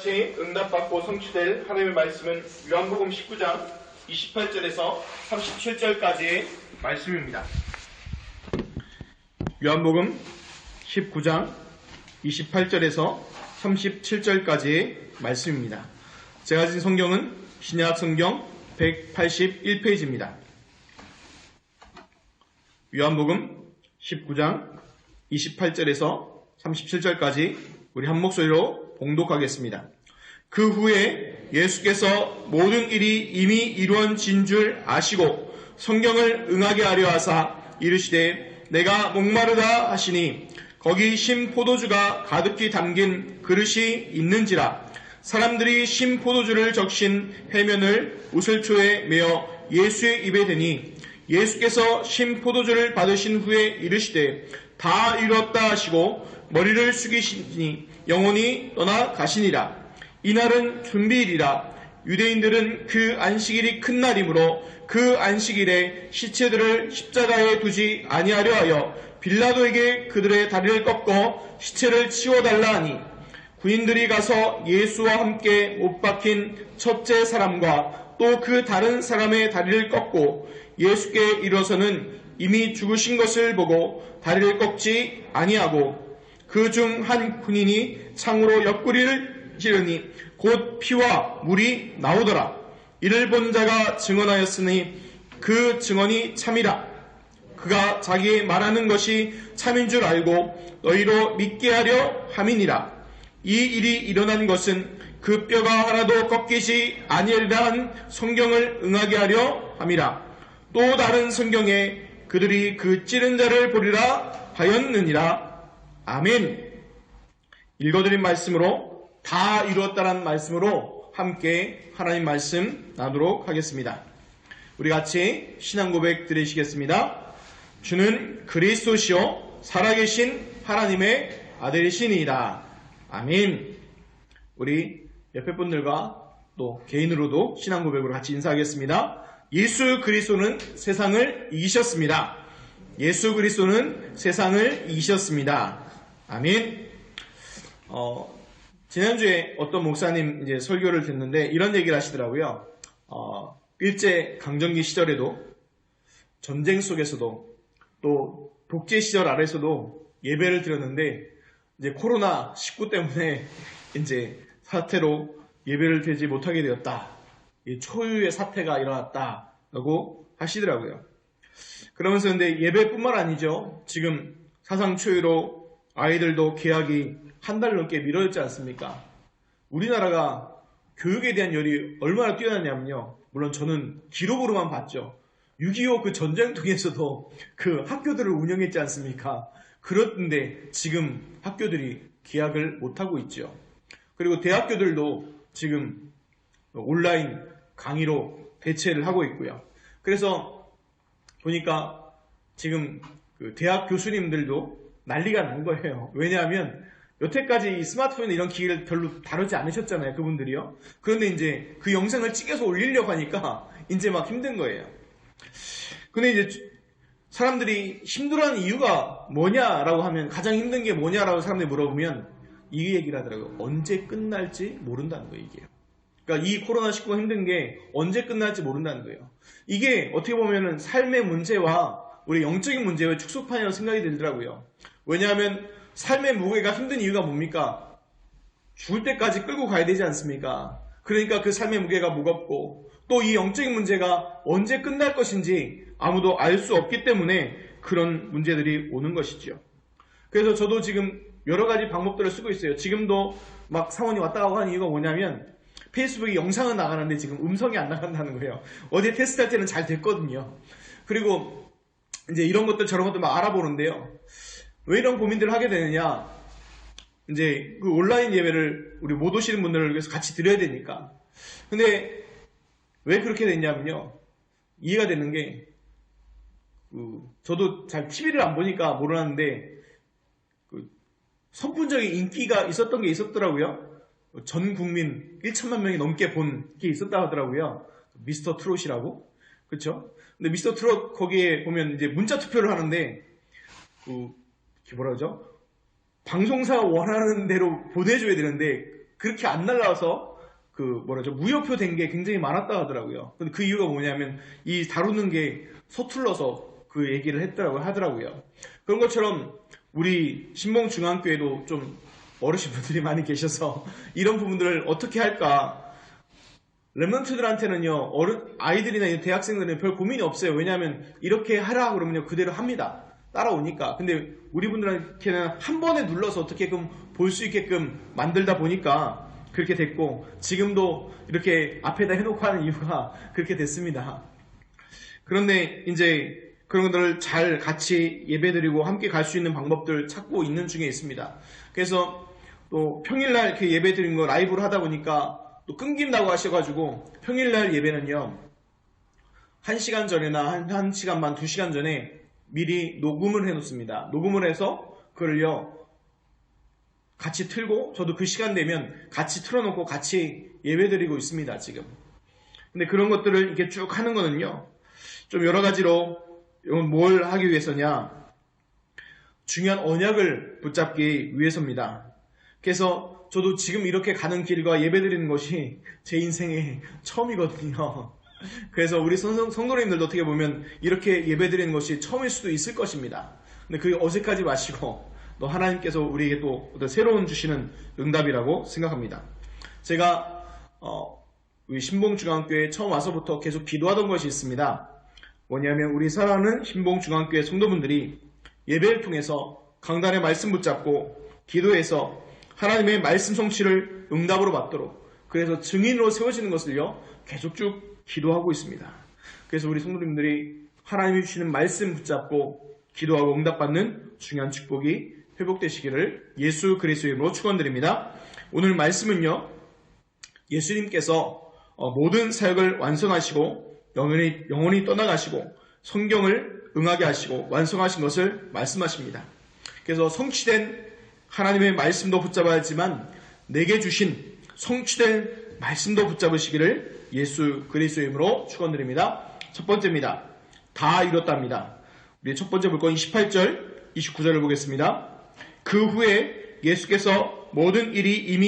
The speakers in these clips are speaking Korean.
같이 응답받고 성취될 하나님의 말씀은 요한복음 19장 28절에서 37절까지의 말씀입니다. 요한복음 19장 28절에서 37절까지의 말씀입니다. 제가 가진 성경은 신약 성경 181페이지입니다. 요한복음 19장 28절에서 37절까지 우리 한 목소리로 봉독하겠습니다. 그 후에 예수께서 모든 일이 이미 이루어진 줄 아시고 성경을 응하게 하려 하사 이르시되 내가 목마르다 하시니 거기 신 포도주가 가득히 담긴 그릇이 있는지라. 사람들이 신 포도주를 적신 해면을 우슬초에 메어 예수의 입에 대니 예수께서 신 포도주를 받으신 후에 이르시되 다 이루었다 하시고 머리를 숙이시니 영혼이 떠나 가시니라. 이날은 준비일이라. 유대인들은 그 안식일이 큰 날이므로 그 안식일에 시체들을 십자가에 두지 아니하려 하여 빌라도에게 그들의 다리를 꺾어 시체를 치워달라 하니 군인들이 가서 예수와 함께 못 박힌 첫째 사람과 또 그 다른 사람의 다리를 꺾고 예수께 이르러서는 이미 죽으신 것을 보고 다리를 꺾지 아니하고 그 중 한 군인이 창으로 옆구리를 찌르니 곧 피와 물이 나오더라. 이를 본 자가 증언하였으니 그 증언이 참이라. 그가 자기 말하는 것이 참인 줄 알고 너희로 믿게 하려 함이니라. 이 일이 일어난 것은 그 뼈가 하나도 꺾이지 아니하리라 한 성경을 응하게 하려 함이라. 또 다른 성경에 그들이 그 찌른 자를 보리라 하였느니라. 아멘. 읽어드린 말씀으로 다 이루었다는 말씀으로 함께 하나님 말씀 나누도록 하겠습니다. 우리 같이 신앙 고백 드리시겠습니다. 주는 그리스도시요 살아계신 하나님의 아들이시니이다. 아멘. 우리 옆에 분들과 또 개인으로도 신앙 고백으로 같이 인사하겠습니다. 예수 그리스도는 세상을 이기셨습니다. 예수 그리스도는 세상을 이기셨습니다. 아멘. 지난주에 어떤 목사님 이제 설교를 듣는데 이런 얘기를 하시더라고요. 일제 강점기 시절에도 전쟁 속에서도 또 독재 시절 아래서도 예배를 드렸는데 이제 코로나 19 때문에 이제 사태로 예배를 드리지 못하게 되었다. 이 초유의 사태가 일어났다라고 하시더라고요. 그러면서 근데 예배뿐만 아니죠. 지금 사상 초유로 아이들도 개학이 한 달 넘게 미뤄졌지 않습니까? 우리나라가 교육에 대한 열이 얼마나 뛰어났냐면요. 물론 저는 기록으로만 봤죠. 6.25 그 전쟁통에서도 그 학교들을 운영했지 않습니까? 그런데 지금 학교들이 개학을 못하고 있죠. 그리고 대학교들도 지금 온라인 강의로 대체를 하고 있고요. 그래서 보니까 지금 그 대학 교수님들도 난리가 난 거예요. 왜냐하면 여태까지 이 스마트폰 이런 기기를 별로 다루지 않으셨잖아요. 그분들이요. 그런데 이제 그 영상을 찍어서 올리려고 하니까 이제 막 힘든 거예요. 근데 이제 사람들이 힘들어하는 이유가 뭐냐라고 하면 가장 힘든 게 뭐냐라고 사람들이 물어보면 이 얘기를 하더라고요. 언제 끝날지 모른다는 거예요, 이게. 그러니까 이 코로나19가 힘든 게 언제 끝날지 모른다는 거예요. 이게 어떻게 보면은 삶의 문제와 우리 영적인 문제의 축소판이라고 생각이 들더라고요. 왜냐하면 삶의 무게가 힘든 이유가 뭡니까? 죽을 때까지 끌고 가야 되지 않습니까? 그러니까 그 삶의 무게가 무겁고 또 이 영적인 문제가 언제 끝날 것인지 아무도 알 수 없기 때문에 그런 문제들이 오는 것이죠. 그래서 저도 지금 여러 가지 방법들을 쓰고 있어요. 지금도 막 상원이 왔다 가고 하는 이유가 뭐냐면 페이스북에 영상은 나가는데 지금 음성이 안 나간다는 거예요. 어제 테스트할 때는 잘 됐거든요. 그리고 이제 이런 것들 저런 것들 막 알아보는데요. 왜 이런 고민들을 하게 되느냐? 이제 그 온라인 예배를 우리 못 오시는 분들을 위해서 같이 드려야 되니까. 근데 왜 그렇게 됐냐면요. 이해가 되는 게 저도 잘 TV를 안 보니까 모르는데 선풍적인 인기가 있었던 게 있었더라고요. 전 국민 1천만 명이 넘게 본 게 있었다 하더라고요. 미스터 트롯이라고. 그렇죠? 근데 미스터 트롯 거기에 보면 이제 문자 투표를 하는데 뭐라 그러죠? 방송사가 원하는 대로 보내줘야 되는데 그렇게 안 날라와서 무효표 된 게 굉장히 많았다 하더라고요. 근데 그 이유가 뭐냐면 이 다루는 게 서툴러서 그 얘기를 하더라고요. 그런 것처럼 우리 신봉중앙교회도 좀 어르신분들이 많이 계셔서 이런 부분들을 어떻게 할까? 랩런트들한테는요, 아이들이나 대학생들은 별 고민이 없어요. 왜냐하면 이렇게 하라 그러면요, 그대로 합니다. 따라오니까. 근데 우리 분들한테는 한 번에 눌러서 어떻게끔 볼 수 있게끔 만들다 보니까 그렇게 됐고, 지금도 이렇게 앞에다 해놓고 하는 이유가 그렇게 됐습니다. 그런데 이제 그런 것들을 잘 같이 예배드리고 함께 갈 수 있는 방법들 찾고 있는 중에 있습니다. 그래서 또 평일날 이렇게 예배드리는 거 라이브로 하다 보니까 또 끊긴다고 하셔가지고 평일날 예배는요 1시간 전이나 1시간 반, 2시간 전에 미리 녹음을 해놓습니다. 녹음을 해서 그걸요 같이 틀고 저도 그 시간 되면 같이 틀어놓고 같이 예배드리고 있습니다. 지금. 근데 그런 것들을 이렇게 쭉 하는 거는요 좀 여러 가지로 뭘 하기 위해서냐, 중요한 언약을 붙잡기 위해서입니다. 그래서 저도 지금 이렇게 가는 길과 예배드리는 것이 제 인생의 처음이거든요. 그래서 우리 성도님들도 어떻게 보면 이렇게 예배드리는 것이 처음일 수도 있을 것입니다. 근데 그게 어색하지 마시고 또 하나님께서 우리에게 또 어떤 새로운 주시는 응답이라고 생각합니다. 제가 우리 신봉중앙교회에 처음 와서부터 계속 기도하던 것이 있습니다. 뭐냐면 우리 사랑하는 신봉중앙교회 성도분들이 예배를 통해서 강단의 말씀 붙잡고 기도해서 하나님의 말씀 성취를 응답으로 받도록, 그래서 증인으로 세워지는 것을요 계속 쭉 기도하고 있습니다. 그래서 우리 성도님들이 하나님이 주시는 말씀 붙잡고 기도하고 응답받는 중요한 축복이 회복되시기를 예수 그리스도의 이름으로 축원드립니다. 오늘 말씀은요 예수님께서 모든 사역을 완성하시고 영원히 떠나가시고 성경을 응하게 하시고 완성하신 것을 말씀하십니다. 그래서 성취된 하나님의 말씀도 붙잡아야 하지만 내게 주신 성취된 말씀도 붙잡으시기를 예수 그리스도의 이름으로 축원드립니다. 첫 번째입니다. 다 이뤘답니다. 우리 첫 번째 물건 28절, 29절을 보겠습니다. 그 후에 예수께서 모든 일이 이미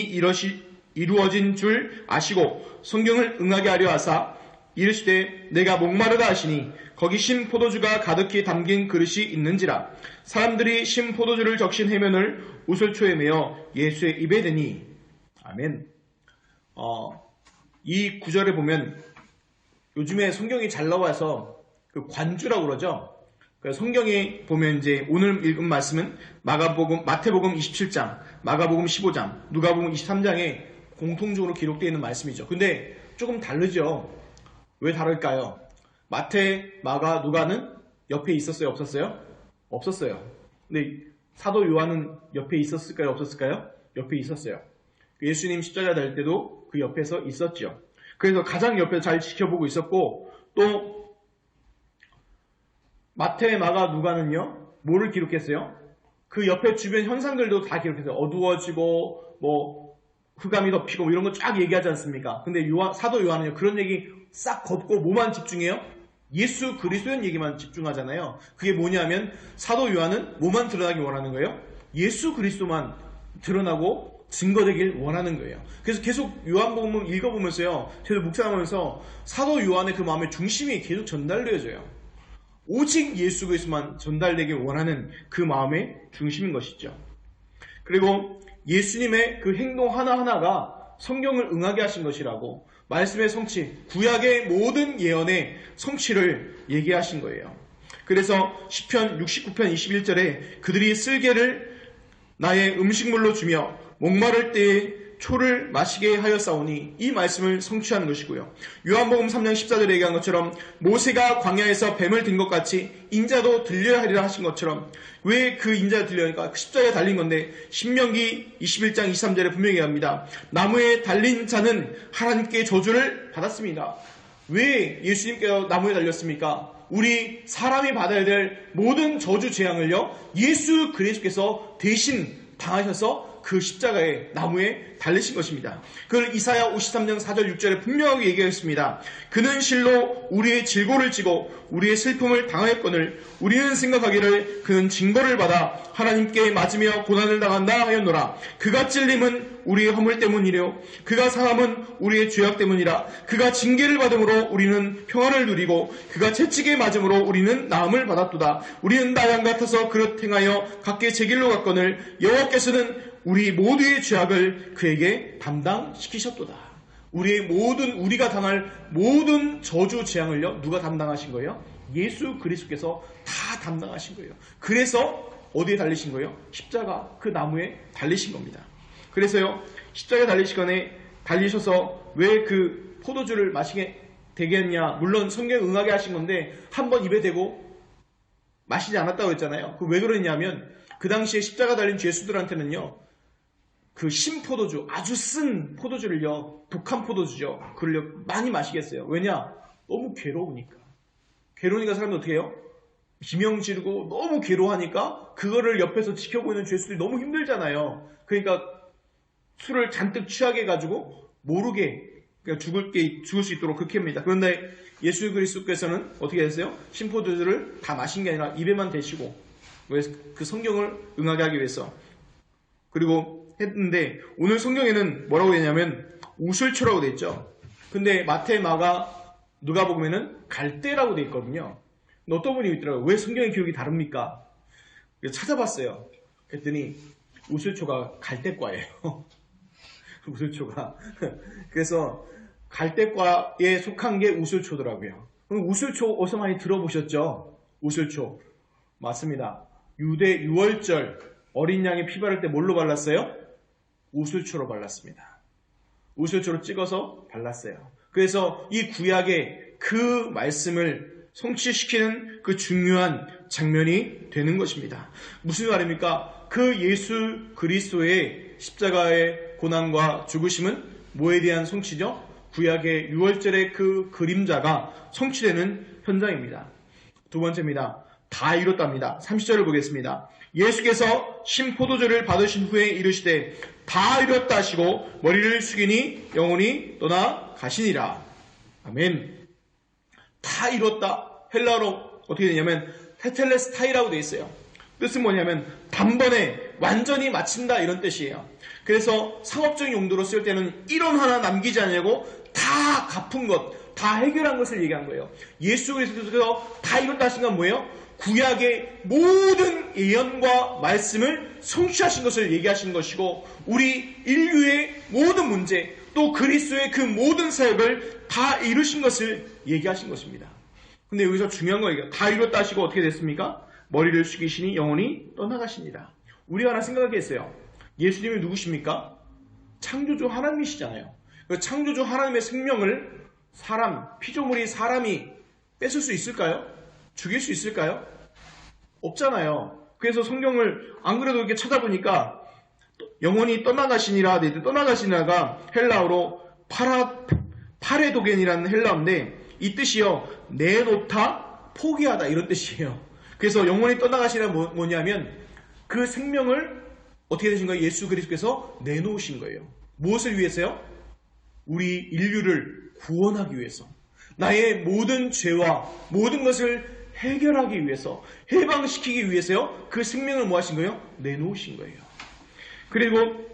이루어진 줄 아시고 성경을 응하게 하려 하사 이르시되 내가 목마르다 하시니 거기 신 포도주가 가득히 담긴 그릇이 있는지라. 사람들이 신 포도주를 적신 해면을 우슬초에 매어 예수의 입에 대니. 아멘. 이 구절에 보면 요즘에 성경이 잘 나와서 그 관주라고 그러죠. 성경에 보면 이제 오늘 읽은 말씀은 마태복음 27장, 마가복음 15장, 누가복음 23장에 공통적으로 기록되어 있는 말씀이죠. 근데 조금 다르죠. 왜 다를까요? 마태, 마가, 누가는 옆에 있었어요? 없었어요? 없었어요. 근데 사도 요한은 옆에 있었을까요? 없었을까요? 옆에 있었어요. 예수님 십자가 달 때도 그 옆에서 있었죠. 그래서 가장 옆에서 잘 지켜보고 있었고, 또 마태, 마가, 누가는요 뭐를 기록했어요? 그 옆에 주변 현상들도 다 기록했어요. 어두워지고 흑암이 덮이고 이런 거 쫙 얘기하지 않습니까? 근데 사도 요한은요 그런 얘기 싹 걷고 뭐만 집중해요? 예수 그리스도의 얘기만 집중하잖아요. 그게 뭐냐면 사도 요한은 뭐만 드러나기 원하는 거예요? 예수 그리스도만 드러나고 증거되길 원하는 거예요. 그래서 계속 요한복음을 읽어보면서요, 계속 묵상하면서 사도 요한의 그 마음의 중심이 계속 전달되어져요. 오직 예수 그리스도만 전달되길 원하는 그 마음의 중심인 것이죠. 그리고 예수님의 그 행동 하나하나가 성경을 응하게 하신 것이라고, 말씀의 성취, 구약의 모든 예언의 성취를 얘기하신 거예요. 그래서 시편 69편 21절에 그들이 쓸개를 나의 음식물로 주며 목마를 때에 초를 마시게 하였사오니, 이 말씀을 성취하는 것이고요. 요한복음 3장 14절에 얘기한 것처럼 모세가 광야에서 뱀을 든 것 같이 인자도 들려야 하리라 하신 것처럼, 왜 그 인자가 들려니까 십자가에 달린 건데 신명기 21장 23절에 분명히 합니다. 나무에 달린 자는 하나님께 저주를 받았습니다. 왜 예수님께서 나무에 달렸습니까? 우리 사람이 받아야 될 모든 저주 재앙을요 예수 그리스도께서 대신 당하셔서 그 십자가의 나무에 달리신 것입니다. 그걸 이사야 53장 4절 6절에 분명하게 얘기했습니다. 그는 실로 우리의 질고를 지고 우리의 슬픔을 당하였거늘 우리는 생각하기를 그는 징벌을 받아 하나님께 맞으며 고난을 당한다 하였노라. 그가 찔림은 우리의 허물 때문이래요. 그가 상함은 우리의 죄악 때문이라. 그가 징계를 받음으로 우리는 평안을 누리고 그가 채찍에 맞음으로 우리는 나음을 받았도다. 우리는 나양 같아서 그릇 행하여 각기 제 길로 갔거늘 여호와께서는 우리 모두의 죄악을 그에게 담당시키셨도다. 우리가 당할 모든 저주 재앙을요, 누가 담당하신 거예요? 예수 그리스도께서 다 담당하신 거예요. 그래서 어디에 달리신 거예요? 십자가 그 나무에 달리신 겁니다. 그래서요, 십자가에 달리셔서 왜 그 포도주를 마시게 되게 했냐? 물론 성경에 응하게 하신 건데 한번 입에 대고 마시지 않았다고 했잖아요. 그 왜 그러냐면 그 당시에 십자가 달린 죄수들한테는요, 그 신포도주, 아주 쓴 포도주를요, 독한 포도주죠. 그걸 많이 마시겠어요. 왜냐? 너무 괴로우니까. 괴로우니까 사람들 어떻게 해요? 비명 지르고 너무 괴로워하니까 그거를 옆에서 지켜보고 있는 죄수들이 너무 힘들잖아요. 그러니까 술을 잔뜩 취하게 해가지고 모르게 그냥 죽을 수 있도록 그렇게 합니다. 그런데 예수 그리스도께서는 어떻게 했어요? 신포도주를 다 마신 게 아니라 입에만 대시고, 왜 그 성경을 응하게 하기 위해서. 그리고 했는데 오늘 성경에는 뭐라고 되냐면 우슬초라고 돼 있죠. 근데 마태, 마가, 누가복음에는 갈대라고 돼 있거든요. 근데 어떤 분이 있더라고요. 왜 성경의 기록이 다릅니까? 그래서 찾아봤어요. 그랬더니 우슬초가 갈대과예요. 우슬초가. 그래서 갈대과에 속한 게 우슬초더라고요. 그럼 우슬초 어디서 많이 들어보셨죠? 우슬초. 맞습니다. 유대 유월절 어린 양의 피 바를 때 뭘로 발랐어요? 우슬초로 발랐습니다. 우슬초로 찍어서 발랐어요. 그래서 이 구약의 그 말씀을 성취시키는 그 중요한 장면이 되는 것입니다. 무슨 말입니까? 그 예수 그리스도의 십자가의 고난과 죽으심은 뭐에 대한 성취죠? 구약의 유월절의 그 그림자가 성취되는 현장입니다. 두 번째입니다. 다 이뤘답니다. 30절을 보겠습니다. 예수께서 신포도주를 받으신 후에 이르시되 다 이뤘다 하시고 머리를 숙이니 영혼이 떠나 가시니라. 아멘. 다 이뤘다. 헬라어로 어떻게 되냐면 테텔레스타이라고 되어 있어요. 뜻은 뭐냐면 단번에 완전히 마친다 이런 뜻이에요. 그래서 상업적인 용도로 쓸 때는 1원 하나 남기지 않냐고 다 갚은 것, 다 해결한 것을 얘기한 거예요. 예수 그리스도께서 다 이뤘다 하신 건 뭐예요? 구약의 모든 예언과 말씀을 성취하신 것을 얘기하신 것이고, 우리 인류의 모든 문제, 또 그리스도의 그 모든 사역을 다 이루신 것을 얘기하신 것입니다. 근데 여기서 중요한 거예요. 다 이뤘다 하시고 어떻게 됐습니까? 머리를 숙이시니 영혼이 떠나가시니라. 우리가 하나 생각하겠어요. 예수님이 누구십니까? 창조주 하나님이시잖아요. 그 창조주 하나님의 생명을 피조물이 사람이 뺏을 수 있을까요? 죽일 수 있을까요? 없잖아요. 그래서 성경을 안 그래도 이렇게 찾아보니까 영혼이 떠나가시니라, 떠나가시니라가 헬라어로 파레도겐이라는 헬라어인데 이 뜻이요, 내놓다, 포기하다 이런 뜻이에요. 그래서 영혼이 떠나가시니라 뭐냐면 그 생명을 어떻게 되신 거예요? 예수 그리스도께서 내놓으신 거예요. 무엇을 위해서요? 우리 인류를 구원하기 위해서, 나의 모든 죄와 모든 것을 해결하기 위해서, 해방시키기 위해서요, 그 생명을 뭐 하신 거예요? 내놓으신 거예요. 그리고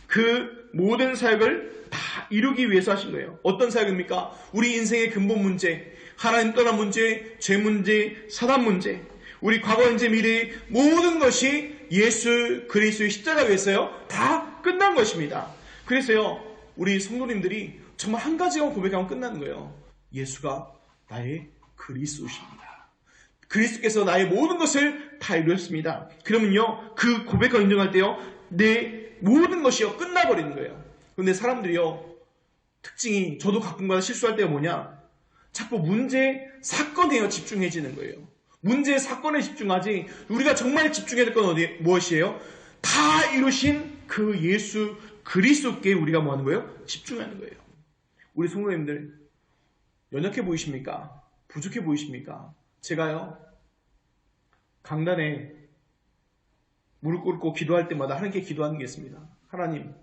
그 모든 사역을 다 이루기 위해서 하신 거예요. 어떤 사역입니까? 우리 인생의 근본 문제, 하나님 떠난 문제, 죄 문제, 사단 문제, 우리 과거, 현재, 미래의 모든 것이 예수 그리스도의 십자가 위해서요, 다 끝난 것입니다. 그래서요, 우리 성도님들이 정말 한 가지만 고백하면 끝나는 거예요. 예수가 나의 그리스도십니다. 그리스도께서 나의 모든 것을 다 이루었습니다. 그러면요, 그 고백과 인정할 때요, 내 모든 것이요, 끝나버리는 거예요. 그런데 사람들이요, 특징이, 저도 가끔가다 실수할 때가 뭐냐, 자꾸 문제, 사건에요 집중해지는 거예요. 문제, 사건에 집중하지, 우리가 정말 집중해야 될 건 무엇이에요? 다 이루신 그 예수 그리스도께 우리가 뭐 하는 거예요? 집중하는 거예요. 우리 성도님들, 연약해 보이십니까? 부족해 보이십니까? 제가요, 강단에 무릎 꿇고 기도할 때마다 하나님께 기도하는 게 있습니다. 하나님,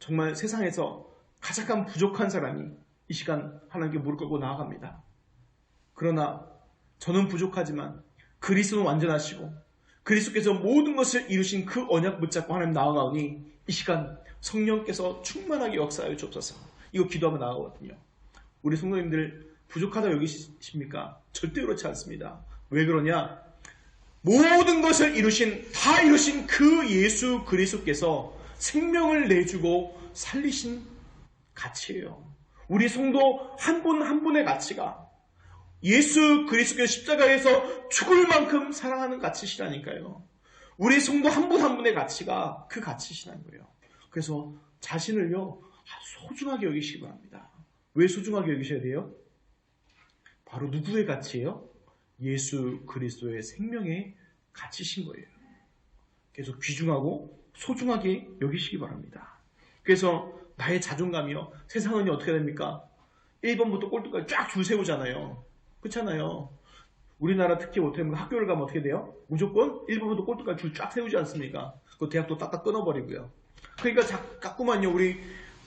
정말 세상에서 가장 부족한 사람이 이 시간 하나님께 무릎 꿇고 나아갑니다. 그러나 저는 부족하지만 그리스도는 완전하시고 그리스도께서 모든 것을 이루신 그 언약 붙잡고 하나님 나아가오니 이 시간 성령께서 충만하게 역사하여 주옵소서. 이거 기도하면 나아가거든요. 우리 성도님들 부족하다 여기십니까? 절대 그렇지 않습니다. 왜 그러냐? 모든 것을 다 이루신 그 예수 그리스도께서 생명을 내주고 살리신 가치예요. 우리 성도 한 분 한 분의 가치가 예수 그리스도께서 십자가에서 죽을 만큼 사랑하는 가치시라니까요. 우리 성도 한 분 한 분의 가치가 그 가치시라는 거예요. 그래서 자신을요 소중하게 여기시기 바랍니다. 왜 소중하게 여기셔야 돼요? 바로 누구의 가치예요? 예수 그리스도의 생명의 가치신 거예요. 그래서 귀중하고 소중하게 여기시기 바랍니다. 그래서 나의 자존감이요. 세상은 어떻게 됩니까? 1번부터 꼴등까지 쫙 줄 세우잖아요. 그렇잖아요. 우리나라 특히 어떻게 보면 학교를 가면 어떻게 돼요? 무조건 1번부터 꼴등까지 줄 쫙 세우지 않습니까? 그 대학도 딱딱 끊어버리고요. 그러니까 자꾸만요 우리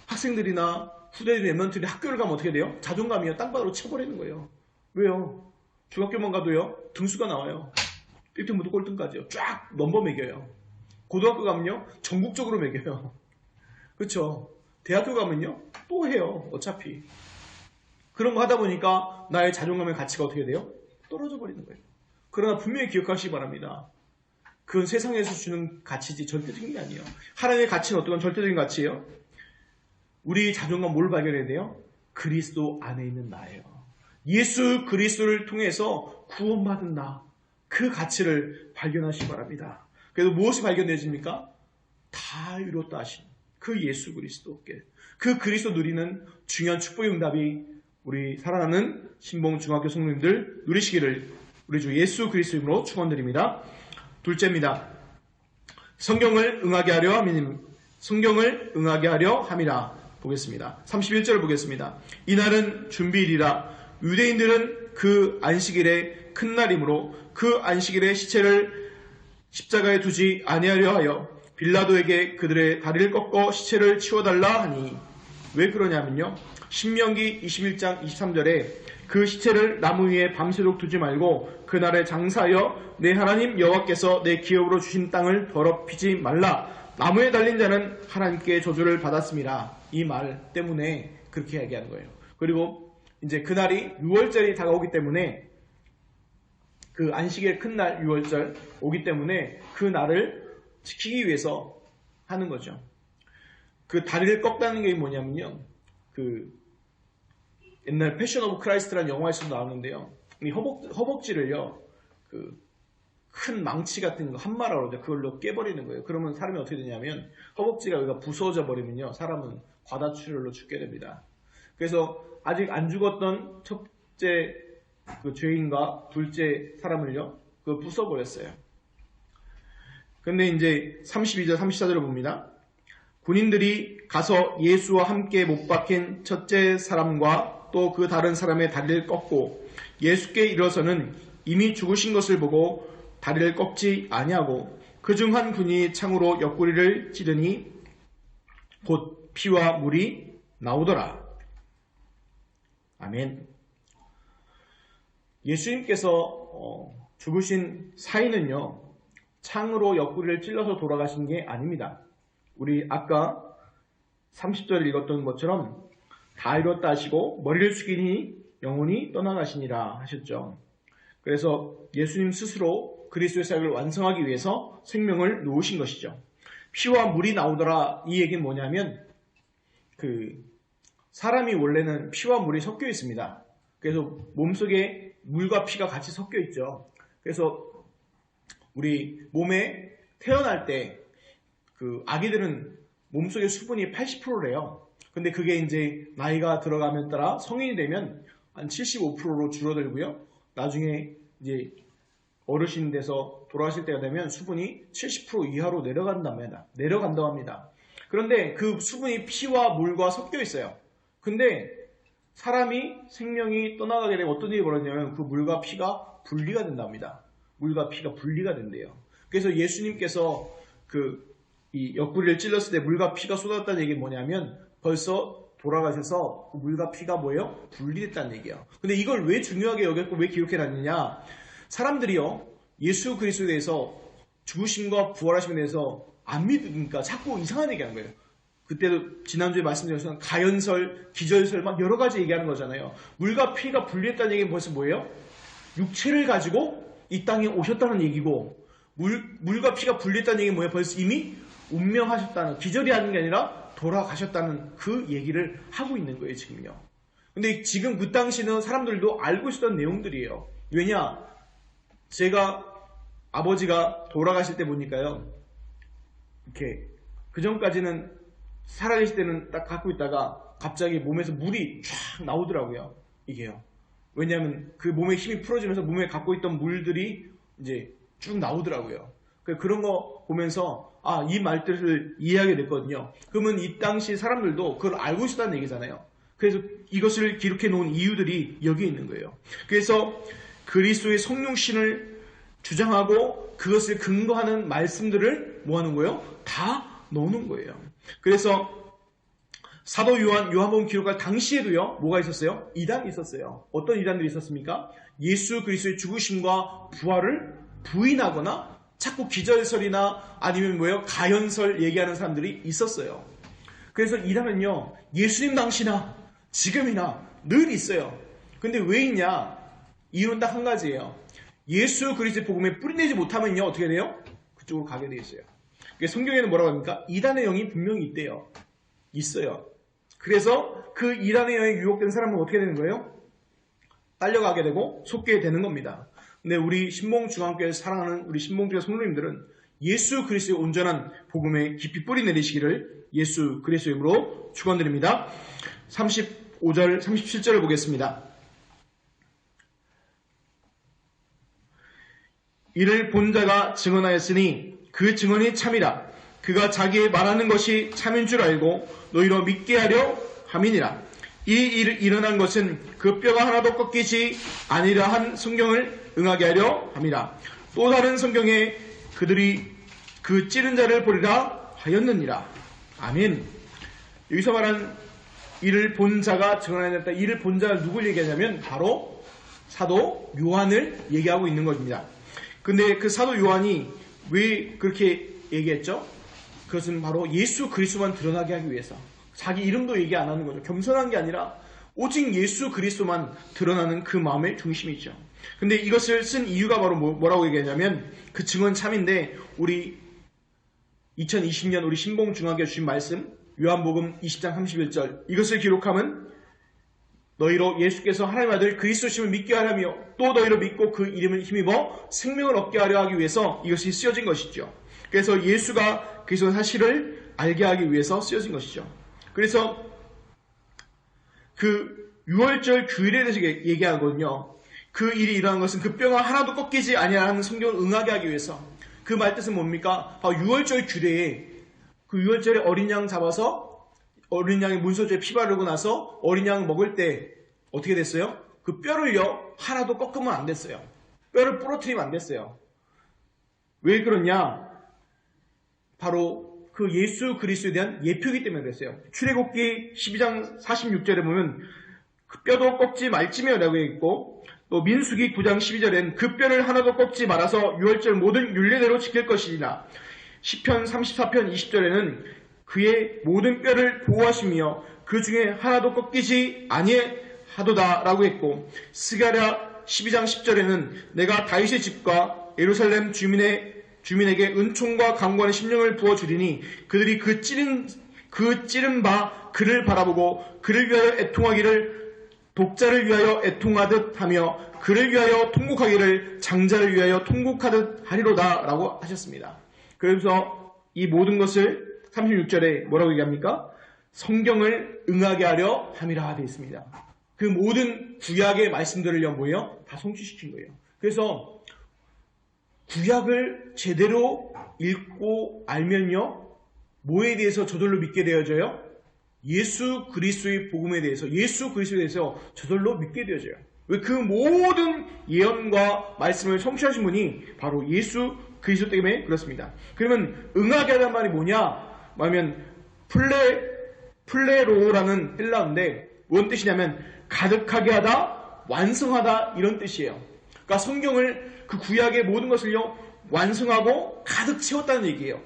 학생들이나 후대들이 랩런트들이 학교를 가면 어떻게 돼요? 자존감이요 땅바닥으로 쳐버리는 거예요. 왜요? 중학교만 가도요 등수가 나와요. 1등부터 꼴등까지요. 쫙 넘버 매겨요. 고등학교 가면요 전국적으로 매겨요. 그렇죠? 대학교 가면요 또 해요. 어차피 그런 거 하다 보니까 나의 자존감의 가치가 어떻게 돼요? 떨어져 버리는 거예요. 그러나 분명히 기억하시기 바랍니다. 그건 세상에서 주는 가치지 절대적인 게 아니에요. 하나님의 가치는 어떤 절대적인 가치예요? 우리 자존감 뭘 발견해야 돼요? 그리스도 안에 있는 나예요. 예수 그리스도를 통해서 구원받은 나, 그 가치를 발견하시기 바랍니다. 그래서 무엇이 발견되십니까? 다 이뤘다 하신 그 예수 그리스도께, 그 그리스도 누리는 중요한 축복의 응답이 우리 사랑하는 신봉 중학교 성도님들 누리시기를 우리 주 예수 그리스도 이름으로 축원드립니다. 둘째입니다. 성경을 응하게 하려 함이라. 보겠습니다. 31절을 보겠습니다. 이날은 준비일이라. 유대인들은 그 안식일에 큰 날이므로 그 안식일에 시체를 십자가에 두지 아니하려 하여 빌라도에게 그들의 다리를 꺾어 시체를 치워달라 하니. 왜 그러냐면요, 신명기 21장 23절에 그 시체를 나무 위에 밤새도록 두지 말고 그날에 장사하여 내 하나님 여호와께서 내 기업으로 주신 땅을 더럽히지 말라. 나무에 달린 자는 하나님께 저주를 받았습니다. 이 말 때문에 그렇게 얘기하는 거예요. 그리고 이제 그날이 6월절이 다가오기 때문에, 그 안식일 큰 날 6월절 오기 때문에 그 날을 지키기 위해서 하는 거죠. 그 다리를 꺾다는 게 뭐냐면요, 그 옛날 패션 오브 크라이스트라는 영화에서도 나오는데요, 이 허벅지를요 그 큰 망치 같은 거 한마라로 그걸로 깨버리는 거예요. 그러면 사람이 어떻게 되냐면 허벅지가 여기가 부서져 버리면요 사람은 과다출혈로 죽게 됩니다. 그래서 아직 안 죽었던 첫째 그 죄인과 둘째 사람을요 그 부숴버렸어요. 근데 이제 32절 34절을 봅니다. 군인들이 가서 예수와 함께 못 박힌 첫째 사람과 또 그 다른 사람의 다리를 꺾고 예수께 이르러서는 이미 죽으신 것을 보고 다리를 꺾지 아니하고 그중 한 군이 창으로 옆구리를 찌르니 곧 피와 물이 나오더라. 아멘. 예수님께서 죽으신 사인은요 창으로 옆구리를 찔러서 돌아가신 게 아닙니다. 우리 아까 30절 읽었던 것처럼 다 이뤘다 하시고 머리를 숙이니 영혼이 떠나가시니라 하셨죠. 그래서 예수님 스스로 그리스도의 사역을 완성하기 위해서 생명을 놓으신 것이죠. 피와 물이 나오더라, 이 얘기는 뭐냐면 그 사람이 원래는 피와 물이 섞여 있습니다. 그래서 몸속에 물과 피가 같이 섞여 있죠. 그래서 우리 몸에 태어날 때 그 아기들은 몸속의 수분이 80%래요. 근데 그게 이제 나이가 들어가면 따라 성인이 되면 한 75%로 줄어들고요. 나중에 이제 어르신 돼서 돌아가실 때가 되면 수분이 70% 이하로 내려간다고 합니다. 그런데 그 수분이 피와 물과 섞여 있어요. 근데 사람이 생명이 떠나가게 되면 어떤 일이 벌어지냐면 그 물과 피가 분리가 된답니다. 물과 피가 분리가 된대요. 그래서 예수님께서 이 옆구리를 찔렀을 때 물과 피가 쏟았다는 얘기는 뭐냐면 벌써 돌아가셔서 물과 피가 뭐예요? 분리됐다는 얘기예요. 근데 이걸 왜 중요하게 여겼고 왜 기록해놨느냐? 사람들이요, 예수 그리스도에 대해서 죽으심과 부활하심에 대해서 안 믿으니까 자꾸 이상한 얘기하는 거예요. 그때도 지난주에 말씀드린 것처럼 가연설, 기절설 막 여러 가지 얘기하는 거잖아요. 물과 피가 분리했다는 얘기는 벌써 뭐예요? 육체를 가지고 이 땅에 오셨다는 얘기고, 물과 피가 분리했다는 얘기는 뭐예요? 벌써 이미 운명하셨다는, 기절이 하는 게 아니라 돌아가셨다는 그 얘기를 하고 있는 거예요, 지금요. 근데 지금 그 당시는 사람들도 알고 있었던 내용들이에요. 왜냐? 제가 아버지가 돌아가실 때 보니까요, 이렇게, 그 전까지는 살아계실 때는 딱 갖고 있다가 갑자기 몸에서 물이 쫙 나오더라고요. 이게요. 왜냐하면 그 몸의 힘이 풀어지면서 몸에 갖고 있던 물들이 이제 쭉 나오더라고요. 그런 거 보면서 이 말들을 이해하게 됐거든요. 그러면 이 당시 사람들도 그걸 알고 있었다는 얘기잖아요. 그래서 이것을 기록해 놓은 이유들이 여기에 있는 거예요. 그래서 그리스도의 성육신을 주장하고 그것을 근거하는 말씀들을 뭐 하는 거예요? 다 넣는 거예요. 그래서 사도 요한복음 기록할 당시에도요, 뭐가 있었어요? 이단이 있었어요. 어떤 이단들이 있었습니까? 예수 그리스도의 죽으심과 부활을 부인하거나 자꾸 기절설이나 아니면 뭐예요? 가연설 얘기하는 사람들이 있었어요. 그래서 이단은요, 예수님 당시나 지금이나 늘 있어요. 근데 왜 있냐? 이유는 딱 한 가지예요. 예수 그리스도의 복음에 뿌리내지 못하면요, 어떻게 돼요? 그쪽으로 가게 돼 있어요. 성경에는 뭐라고 합니까? 이단의 영이 분명히 있대요. 있어요. 그래서 그 이단의 영에 유혹된 사람은 어떻게 되는 거예요? 딸려가게 되고 속게 되는 겁니다. 근데 우리 신봉중앙교회에서 사랑하는 우리 신봉교회 성도님들은 예수 그리스도의 온전한 복음에 깊이 뿌리 내리시기를 예수 그리스도의 이름으로 축원드립니다. 35절, 37절을 보겠습니다. 이를 본 자가 증언하였으니 그 증언이 참이라. 그가 자기의 말하는 것이 참인 줄 알고 너희로 믿게 하려 함이니라. 이 일을 일어난 것은 그 뼈가 하나도 꺾이지 아니라 한 성경을 응하게 하려 함이라. 또 다른 성경에 그들이 그 찌른 자를 보리라 하였느니라. 아멘. 여기서 말한 이를 본 자가 증언하였다. 이를 본 자를 누굴 얘기하냐면 바로 사도 요한을 얘기하고 있는 것입니다. 근데 그 사도 요한이 왜 그렇게 얘기했죠? 그것은 바로 예수 그리스도만 드러나게 하기 위해서. 자기 이름도 얘기 안 하는 거죠. 겸손한 게 아니라 오직 예수 그리스도만 드러나는 그 마음의 중심이죠. 근데 이것을 쓴 이유가 바로 뭐라고 얘기하냐면 그 증언 참인데 우리 2020년 우리 신봉중학교 주신 말씀 요한복음 20장 31절 이것을 기록하면 너희로 예수께서 하나님의 아들 그리스도심을 믿게 하려며 또 너희로 믿고 그 이름을 힘입어 생명을 얻게 하려 하기 위해서 이것이 쓰여진 것이죠. 그래서 예수가 그리스도 사실을 알게 하기 위해서 쓰여진 것이죠. 그래서 그 6월절 주일에 대해서 얘기하거든요. 그 일이 일어난 것은 그 뼈가 하나도 꺾이지 아니하는 성경을 응하게 하기 위해서. 그 말뜻은 뭡니까? 6월절 주례에 그 6월절에 어린 양 잡아서 어린 양의 문소주에 피 바르고 나서 어린 양 먹을 때 어떻게 됐어요? 그 뼈를요 하나도 꺾으면 안 됐어요. 뼈를 부러뜨리면 안 됐어요. 왜 그러냐? 바로 그 예수 그리스도에 대한 예표이기 때문에 그랬어요. 출애굽기 12장 46절에 보면 그 뼈도 꺾지 말지며 라고 했고 또 민수기 9장 12절엔 그 뼈를 하나도 꺾지 말아서 유월절 모든 율례대로 지킬 것이니라. 시편 34편 20절에는 그의 모든 뼈를 보호하시며 그 중에 하나도 꺾이지 아니하도다 라고 했고 스가랴 12장 10절에는 내가 다윗의 집과 예루살렘 주민에게 은총과 강구하는 심령을 부어주리니 그들이 그 찌른 바 그를 바라보고 그를 위하여 애통하기를 독자를 위하여 애통하듯 하며 그를 위하여 통곡하기를 장자를 위하여 통곡하듯 하리로다 라고 하셨습니다. 그래서 이 모든 것을 36절에 뭐라고 얘기합니까? 성경을 응하게 하려 함이라 되어 있습니다. 그 모든 구약의 말씀들을요 뭐예요? 다 성취시킨 거예요. 그래서 구약을 제대로 읽고 알면요 뭐에 대해서 저절로 믿게 되어져요? 예수 그리스도의 복음에 대해서 예수 그리스도에 대해서 저절로 믿게 되어져요. 왜 그 모든 예언과 말씀을 성취하신 분이 바로 예수 그리스도 때문에 그렇습니다. 그러면 응하게 하다는 말이 뭐냐? 말하면 플레로라는 헬라어인데 뭔 뜻이냐면 가득하게 하다, 완성하다 이런 뜻이에요. 그러니까 성경을 그 구약의 모든 것을요 완성하고 가득 채웠다는 얘기예요.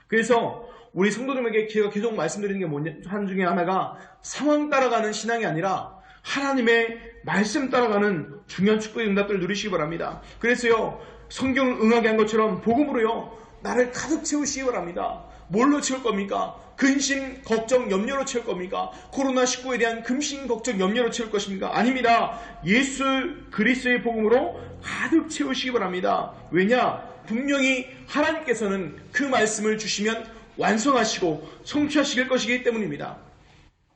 그래서 우리 성도들에게 제가 계속 말씀드리는 게 뭐냐, 한 중에 하나가 상황 따라가는 신앙이 아니라 하나님의 말씀 따라가는 중요한 축복의 응답들을 누리시기 바랍니다. 그래서요 성경을 응하게 한 것처럼 복음으로요 나를 가득 채우시기 바랍니다. 뭘로 채울 겁니까? 근심, 걱정, 염려로 채울 겁니까? 코로나19에 대한 근심, 걱정, 염려로 채울 것입니까? 아닙니다. 예수 그리스도의 복음으로 가득 채우시기 바랍니다. 왜냐? 분명히 하나님께서는 그 말씀을 주시면 완성하시고 성취하실 것이기 때문입니다.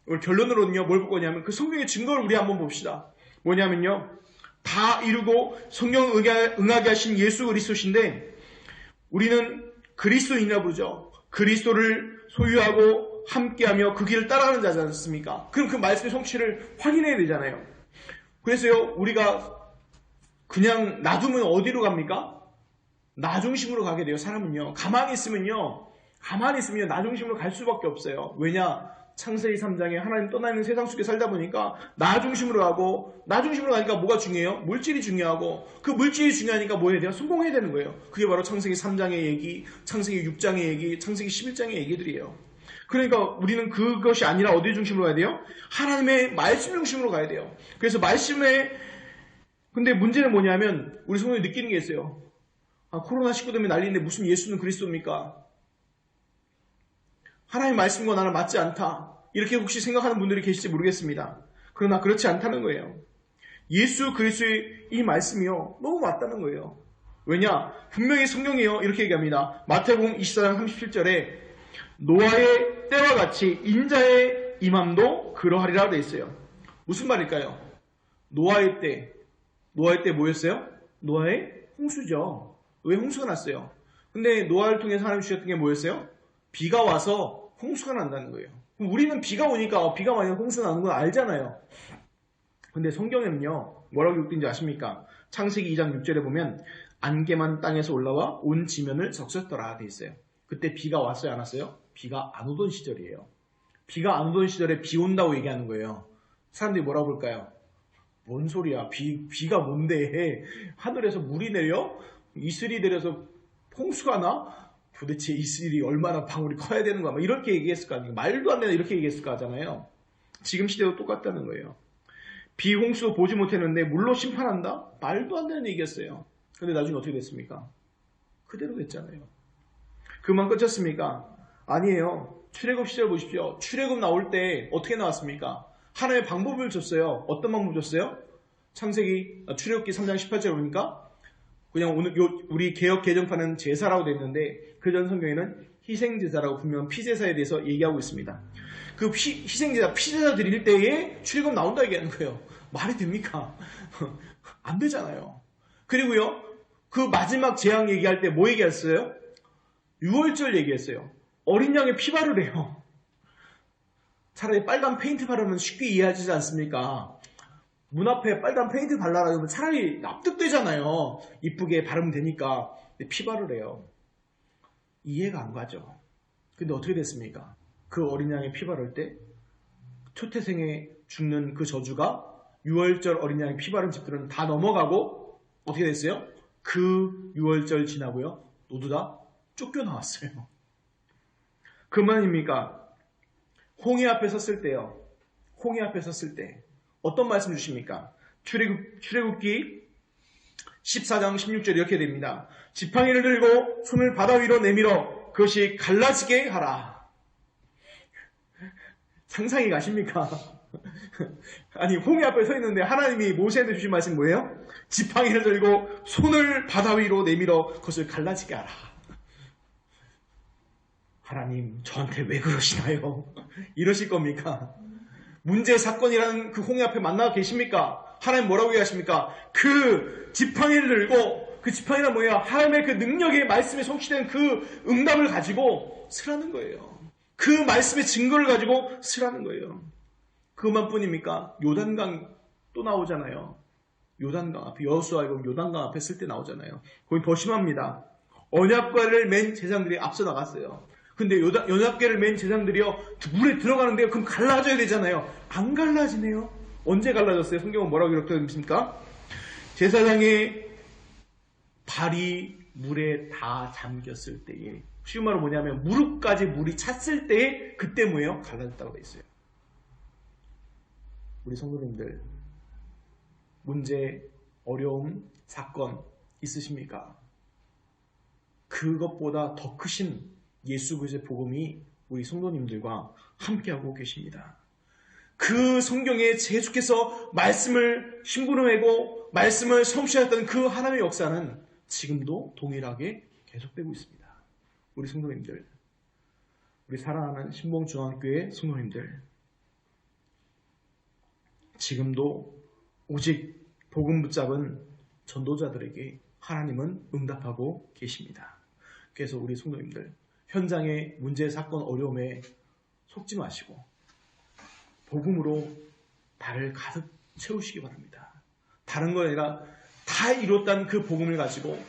오늘 결론으로는요 뭘 볼 거냐면 그 성경의 증거를 우리 한번 봅시다. 뭐냐면요 다 이루고 성경 응하게 하신 예수 그리스도신데 우리는 그리스도인이라 부르죠. 그리스도를 소유하고 함께하며 그 길을 따라가는 자지 않습니까? 그럼 그 말씀의 성취를 확인해야 되잖아요. 그래서요 우리가 그냥 놔두면 어디로 갑니까? 나 중심으로 가게 돼요. 사람은요 가만히 있으면요 나 중심으로 갈 수밖에 없어요. 왜냐? 창세기 3장에 하나님 떠나 있는 세상 속에 살다 보니까 나 중심으로 가고 나 중심으로 가니까 뭐가 중요해요? 물질이 중요하고 그 물질이 중요하니까 뭐 해야 돼요? 성공해야 되는 거예요. 그게 바로 창세기 3장의 얘기, 창세기 6장의 얘기, 창세기 11장의 얘기들이에요. 그러니까 우리는 그것이 아니라 어디 중심으로 가야 돼요? 하나님의 말씀 중심으로 가야 돼요. 그래서 근데 문제는 뭐냐면 우리 성도들이 느끼는 게 있어요. 코로나19 때문에 난리인데 무슨 예수는 그리스도입니까? 하나님의 말씀과 나는 맞지 않다. 이렇게 혹시 생각하는 분들이 계실지 모르겠습니다. 그러나 그렇지 않다는 거예요. 예수 그리스도의 이 말씀이요 너무 맞다는 거예요. 왜냐? 분명히 성경이요 이렇게 얘기합니다. 마태복음 24장 37절에 노아의 때와 같이 인자의 임함도 그러하리라 되어 있어요. 무슨 말일까요? 노아의 때 뭐였어요? 노아의 홍수죠. 왜 홍수가 났어요? 근데 노아를 통해서 하나님 주셨던 게 뭐였어요? 비가 와서 홍수가 난다는 거예요. 그럼 우리는 비가 오니까 비가 많이 홍수가 나는 건 알잖아요. 근데 성경에는요 뭐라고 기록된지 아십니까? 창세기 2장 6절에 보면 안개만 땅에서 올라와 온 지면을 적셨더라 돼 있어요. 그때 비가 왔어요 안 왔어요? 비가 안 오던 시절이에요. 비가 안 오던 시절에 비 온다고 얘기하는 거예요. 사람들이 뭐라고 볼까요? 뭔 소리야? 비가 뭔데? 하늘에서 물이 내려? 이슬이 내려서 홍수가 나? 도대체 이슬이 얼마나 방울이 커야 되는 거야? 이렇게 얘기했을 거 아니에요. 말도 안 되나 이렇게 얘기했을 거 하잖아요. 지금 시대도 똑같다는 거예요. 비 홍수 보지 못했는데 물로 심판한다? 말도 안 되는 얘기였어요. 근데 나중에 어떻게 됐습니까? 그대로 됐잖아요. 그만 끝쳤습니까? 아니에요. 출애굽 시절 보십시오. 출애굽 나올 때 어떻게 나왔습니까? 하나님의 방법을 줬어요. 어떤 방법 줬어요? 출애굽기 3장 18절 보니까 그냥 오늘 우리 개역 개정판은 제사라고 되어 있는데 그 전 성경에는 희생제사라고 분명 피제사에 대해서 얘기하고 있습니다. 그 희생제사, 피제사 드릴 때에 출애굽 나온다 얘기하는 거예요. 말이 됩니까? 안 되잖아요. 그리고요, 그 마지막 재앙 얘기할 때 뭐 얘기했어요? 유월절 얘기했어요. 어린 양의 피 바르래요. 차라리 빨간 페인트 바르면 쉽게 이해하지 않습니까? 문 앞에 빨간 페인트 발라라 그러면 차라리 납득되잖아요. 이쁘게 바르면 되니까. 근데 피 바르래요. 이해가 안 가죠. 근데 어떻게 됐습니까? 그 어린 양의 피 바를 때 초태생에 죽는 그 저주가 유월절 어린 양의 피 바른 집들은 다 넘어가고 어떻게 됐어요? 그 유월절 지나고요. 모두 다 쫓겨나왔어요. 그 말입니까? 홍해 앞에 섰을 때요. 홍해 앞에 섰을 때 어떤 말씀 주십니까? 출애굽기 14장 16절 이렇게 됩니다. 지팡이를 들고 손을 바다 위로 내밀어 그것이 갈라지게 하라. 상상이 가십니까? 아니 홍해 앞에 서 있는데 하나님이 모세한테 주신 말씀이 뭐예요? 지팡이를 들고 손을 바다 위로 내밀어 그것을 갈라지게 하라. 하나님 저한테 왜 그러시나요? 이러실 겁니까? 문제 사건이라는 그 홍해 앞에 만나 계십니까? 하나님 뭐라고 얘기하십니까? 그 지팡이를 들고 그 지팡이란 뭐예요? 하나님의 그 능력의 말씀에 성취된 그 응답을 가지고 쓰라는 거예요. 그 말씀의 증거를 가지고 쓰라는 거예요. 그것만뿐입니까? 요단강 또 나오잖아요. 요단강 앞에 여호수아가 요단강 앞에 쓸 때 나오잖아요. 거기 더 심합니다. 언약궤를 맨 제사장들이 앞서 나갔어요. 근데 언약궤를 맨 제사장들이요, 물에 들어가는데요. 그럼 갈라져야 되잖아요. 안 갈라지네요. 언제 갈라졌어요? 성경은 뭐라고 기록되어 있습니까? 제사장의 발이 물에 다 잠겼을 때에, 쉬운 말로 뭐냐면 무릎까지 물이 찼을 때에 그때 뭐예요? 갈라졌다고 되어 있어요. 우리 성도님들, 문제, 어려움, 사건 있으십니까? 그것보다 더 크신 예수 그리스도의 복음이 우리 성도님들과 함께하고 계십니다. 그 성경에 계속해서 말씀을 심부름하고 말씀을 성취하였던 그 하나님의 역사는 지금도 동일하게 계속되고 있습니다. 우리 성도님들, 우리 사랑하는 신봉중앙교회 성도님들, 지금도 오직 복음 붙잡은 전도자들에게 하나님은 응답하고 계십니다. 그래서 우리 성도님들, 현장의 문제, 사건, 어려움에 속지 마시고 복음으로 나를 가득 채우시기 바랍니다. 다른 거 아니라 다 이뤘다는 그 복음을 가지고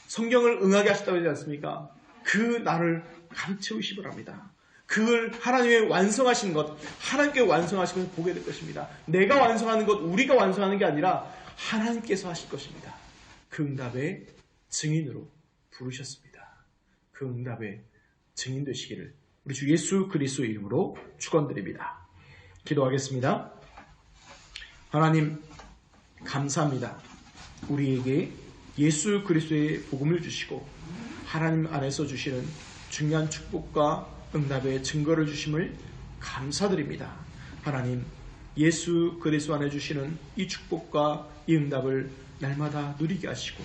성경을 응하게 하셨다고 하지 않습니까? 그 나를 가득 채우시기 바랍니다. 그걸 하나님의 완성하신 것, 하나님께 완성하신 것을 보게 될 것입니다. 내가 완성하는 것, 우리가 완성하는 게 아니라 하나님께서 하실 것입니다. 그 응답의 증인으로 부르셨습니다. 그 응답의 증인 되시기를 우리 주 예수 그리스도의 이름으로 축원드립니다. 기도하겠습니다. 하나님 감사합니다. 우리에게 예수 그리스도의 복음을 주시고 하나님 안에서 주시는 중요한 축복과 응답의 증거를 주심을 감사드립니다. 하나님, 예수 그리스도 안에 주시는 이 축복과 이 응답을 날마다 누리게 하시고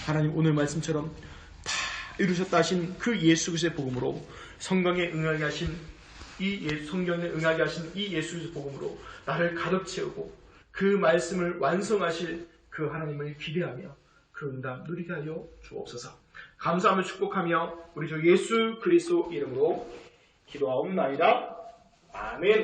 하나님 오늘 말씀처럼 다 이루셨다 하신 그 예수 그리스도의 복음으로 성경에 응하게 하신 성경에 응하게 하신 이 예수 그리스도의 복음으로 나를 가득 채우고 그 말씀을 완성하실 그 하나님을 기대하며 그 응답 누리게 하여 주옵소서. 감사하며 축복하며 우리 주 예수 그리스도 이름으로 기도하옵나이다. 아멘.